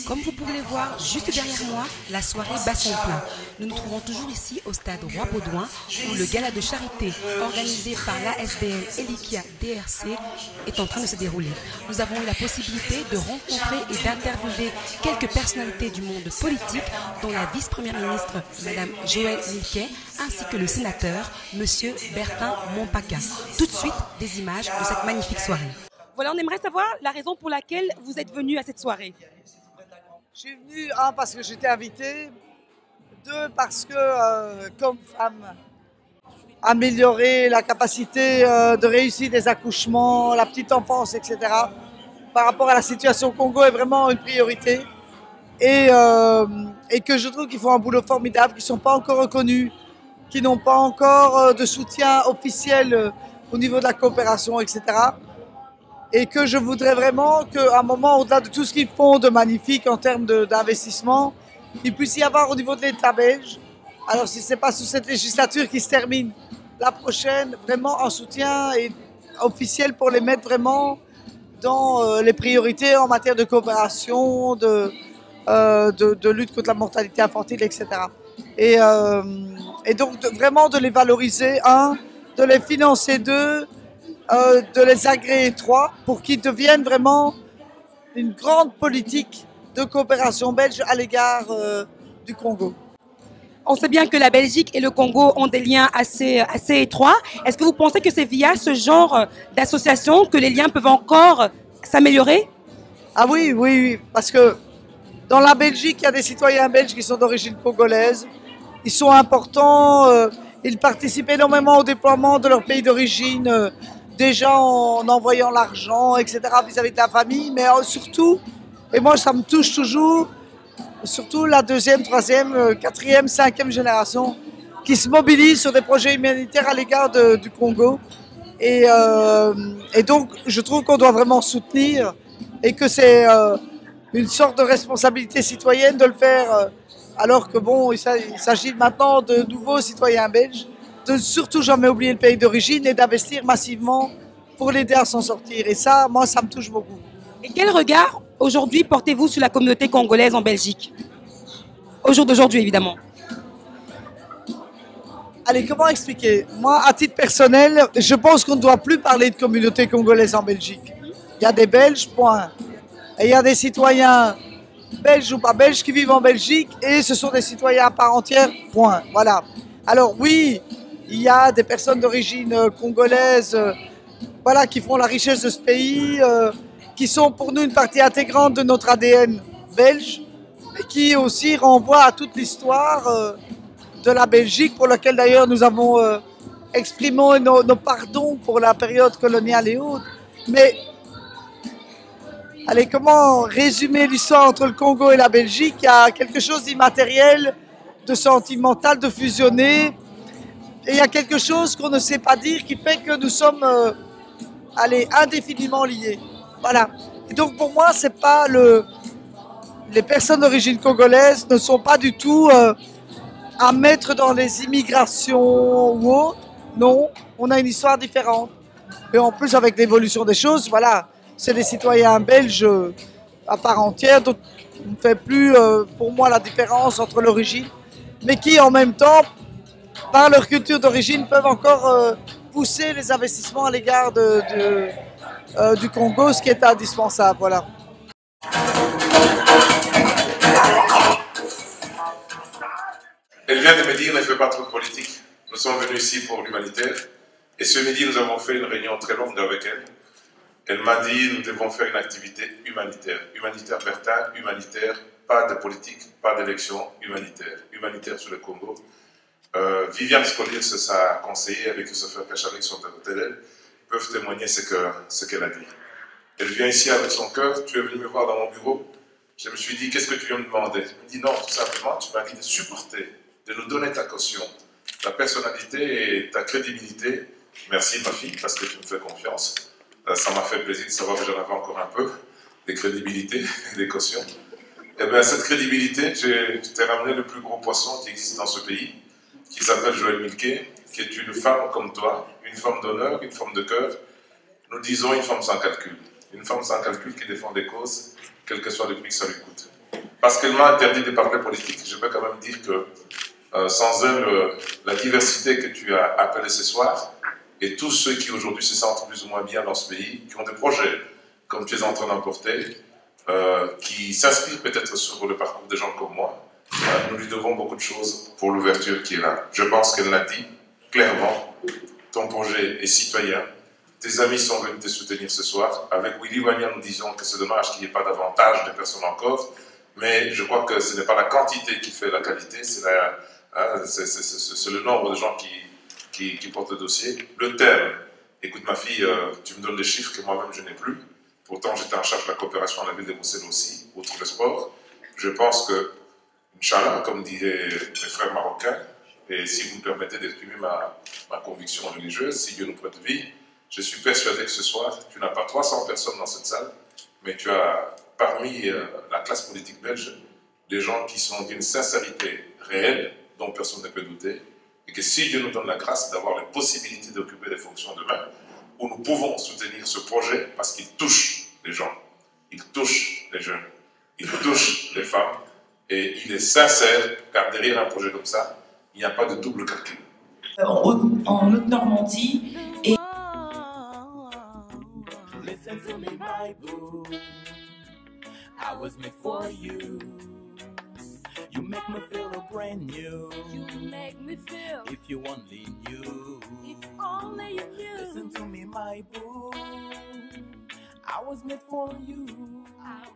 Comme vous pouvez le voir juste derrière moi, la soirée bat son plein. Nous nous trouvons toujours ici au stade Roi-Baudouin où le gala de charité organisé par l'ASBL Elikia DRC est en train de se dérouler. Nous avons eu la possibilité de rencontrer et d'interviewer quelques personnalités du monde politique dont la vice-première ministre Madame Joëlle Milquet ainsi que le sénateur Monsieur Bertin Montpaca. Tout de suite des images de cette magnifique soirée. Voilà, on aimerait savoir la raison pour laquelle vous êtes venu à cette soirée. Je suis venu, un, parce que j'étais invité, deux, parce que, comme femme, améliorer la capacité de réussir des accouchements, la petite enfance, etc., par rapport à la situation au Congo est vraiment une priorité. Et que je trouve qu'ils font un boulot formidable, qu'ils ne sont pas encore reconnus, qui n'ont pas encore de soutien officiel au niveau de la coopération, etc. Et que je voudrais vraiment qu'à un moment, au-delà de tout ce qu'ils font de magnifique en termes d'investissement, il puisse y avoir au niveau de l'État belge, alors si ce n'est pas sous cette législature qui se termine, la prochaine, vraiment un soutien officiel pour les mettre vraiment dans les priorités en matière de coopération, de lutte contre la mortalité infantile, etc. Et donc vraiment de les valoriser, un, de les financer, deux, de les agréer, trois, pour qu'ils deviennent vraiment une grande politique de coopération belge à l'égard du Congo. On sait bien que la Belgique et le Congo ont des liens assez étroits. Est-ce que vous pensez que c'est via ce genre d'association que les liens peuvent encore s'améliorer? Ah oui, oui, parce que dans la Belgique, il y a des citoyens belges qui sont d'origine congolaise. Ils sont importants, ils participent énormément au déploiement de leur pays d'origine, déjà en envoyant l'argent, etc., vis-à-vis de la famille, mais surtout, et moi ça me touche toujours, surtout la deuxième, troisième, quatrième, cinquième génération qui se mobilisent sur des projets humanitaires à l'égard du Congo. Et donc, je trouve qu'on doit vraiment soutenir et que c'est une sorte de responsabilité citoyenne de le faire, alors que bon, il s'agit maintenant de nouveaux citoyens belges, de ne surtout jamais oublier le pays d'origine et d'investir massivement pour l'aider à s'en sortir. Et ça, moi, ça me touche beaucoup. Et quel regard aujourd'hui portez-vous sur la communauté congolaise en Belgique? Au jour d'aujourd'hui, évidemment. Allez, comment expliquer? Moi, à titre personnel, je pense qu'on ne doit plus parler de communauté congolaise en Belgique. Il y a des Belges, point. Et il y a des citoyens belges ou pas belges qui vivent en Belgique et ce sont des citoyens à part entière, point. Voilà. Alors oui, il y a des personnes d'origine congolaise voilà, qui font la richesse de ce pays, qui sont pour nous une partie intégrante de notre ADN belge, et qui aussi renvoient à toute l'histoire de la Belgique, pour laquelle d'ailleurs nous avons exprimé nos pardons pour la période coloniale et autres. Mais allez, comment résumer l'histoire entre le Congo et la Belgique? Il y a quelque chose d'immatériel, de sentimental, de fusionné. Et il y a quelque chose qu'on ne sait pas dire qui fait que nous sommes indéfiniment liés. Voilà. Et donc pour moi, c'est pas les personnes d'origine congolaise ne sont pas du tout à mettre dans les immigrations ou autres. Non, on a une histoire différente. Et en plus, avec l'évolution des choses, voilà, c'est des citoyens belges à part entière, donc on ne fait plus pour moi la différence entre l'origine, mais qui en même temps, par leur culture d'origine, peuvent encore pousser les investissements à l'égard du Congo, ce qui est indispensable. Voilà. Elle vient de me dire, ne fais pas trop de politique. Nous sommes venus ici pour l'humanitaire. Et ce midi, nous avons fait une réunion très longue avec elle. Elle m'a dit, nous devons faire une activité humanitaire. Humanitaire Bertin, humanitaire, pas de politique, pas d'élection, humanitaire. Humanitaire sur le Congo. Viviane Scolir, sa conseillère, avec Christopher Kachalek sont à côté d'elle, peuvent témoigner ce qu'elle a dit. Elle vient ici avec son cœur. Tu es venu me voir dans mon bureau. Je me suis dit, qu'est-ce que tu viens me demander? Elle me dit, non, tout simplement, tu m'as dit de supporter, de nous donner ta caution, ta personnalité et ta crédibilité. Merci, ma fille, parce que tu me fais confiance. Ça m'a fait plaisir de savoir que j'en avais encore un peu, des crédibilités, des cautions. Et bien, cette crédibilité, je t'ai ramené le plus gros poisson qui existe dans ce pays, qui s'appelle Joëlle Milquet, qui est une femme comme toi, une femme d'honneur, une femme de cœur. Nous disons une femme sans calcul. Une femme sans calcul qui défend des causes quel que soit le prix que ça lui coûte. Parce qu'elle m'a interdit de parler politique, je peux quand même dire que sans elle, la diversité que tu as appelée ce soir, et tous ceux qui aujourd'hui se sentent plus ou moins bien dans ce pays, qui ont des projets, comme tu es en train d'emporter, qui s'inspirent peut-être sur le parcours des gens comme moi, nous lui devons beaucoup de choses pour l'ouverture qui est là. Je pense qu'elle l'a dit clairement, ton projet est citoyen, tes amis sont venus te soutenir ce soir. Avec Willy Wagner, nous disons que c'est dommage qu'il n'y ait pas davantage de personnes encore, mais je crois que ce n'est pas la quantité qui fait la qualité, c'est le nombre de gens qui portent le dossier. Le thème, écoute ma fille, tu me donnes des chiffres que moi-même je n'ai plus. Pourtant, j'étais en charge de la coopération à la ville de Bruxelles aussi, outre le sport. Je pense que, Inch'Allah, comme diraient mes frères marocains, et si vous me permettez d'exprimer ma conviction religieuse, si Dieu nous prête vie, je suis persuadé que ce soir, tu n'as pas 300 personnes dans cette salle, mais tu as parmi la classe politique belge des gens qui sont d'une sincérité réelle, dont personne ne peut douter, et que si Dieu nous donne la grâce d'avoir les possibilités d'occuper des fonctions demain, où nous pouvons soutenir ce projet parce qu'il touche les gens, il touche les jeunes, il touche les femmes, et il est sincère, car derrière un projet comme ça, il n'y a pas de double calcul. En Haute-Normandie, et Listen to me, my boo. I was made for you. You make me feel brand new. You make me feel. If you only knew. If only you knew. Listen to me, my boo. I was made for you. I